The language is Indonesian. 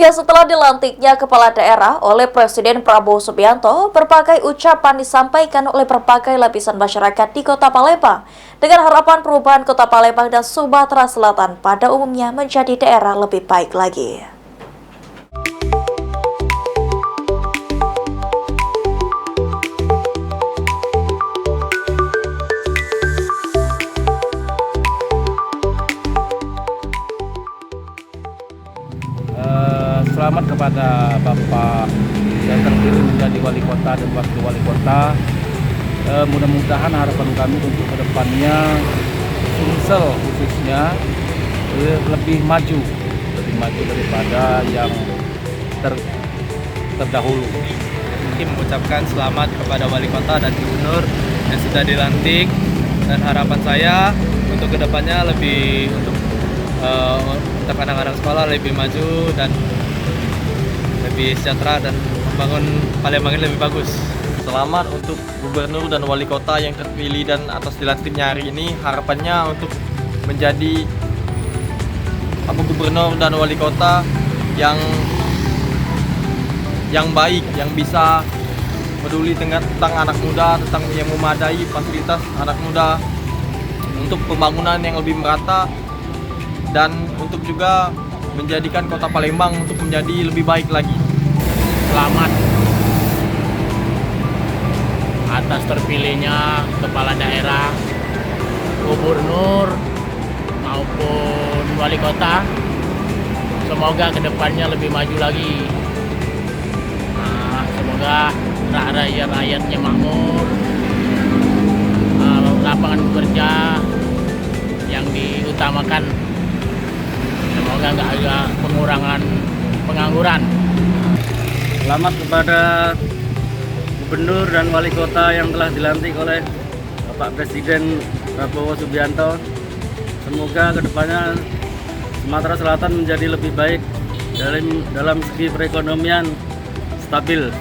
Ya, setelah dilantiknya kepala daerah oleh Presiden Prabowo Subianto, berbagai ucapan disampaikan oleh berbagai lapisan masyarakat di Kota Palembang dengan harapan perubahan Kota Palembang dan Sumatera Selatan pada umumnya menjadi daerah lebih baik lagi. Selamat kepada Bapak yang terpilih menjadi wali kota dan wakil wali kota. Mudah-mudahan harapan kami untuk kedepannya Sumsel khususnya lebih maju daripada yang terdahulu. Mengucapkan selamat kepada wali kota dan gubernur yang sudah dilantik, dan harapan saya untuk kedepannya lebih untuk anak-anak sekolah lebih maju dan lebih sejahtera dan membangun Palembang ini lebih bagus. Selamat untuk gubernur dan wali kota yang terpilih dan atas dilantiknya hari ini. Harapannya untuk menjadi gubernur dan wali kota yang baik, yang bisa peduli tentang anak muda, tentang yang memadai fasilitas anak muda untuk pembangunan yang lebih merata, dan untuk juga menjadikan Kota Palembang untuk menjadi lebih baik lagi. Selamat atas terpilihnya kepala daerah, gubernur maupun wali kota. Semoga kedepannya lebih maju lagi. Semoga rakyatnya makmur, lapangan kerja yang diutamakan. Semoga nggak ada pengurangan pengangguran. Selamat kepada gubernur dan wali kota yang telah dilantik oleh Bapak Presiden Prabowo Subianto. Semoga kedepannya Sumatera Selatan menjadi lebih baik dalam segi perekonomian stabil.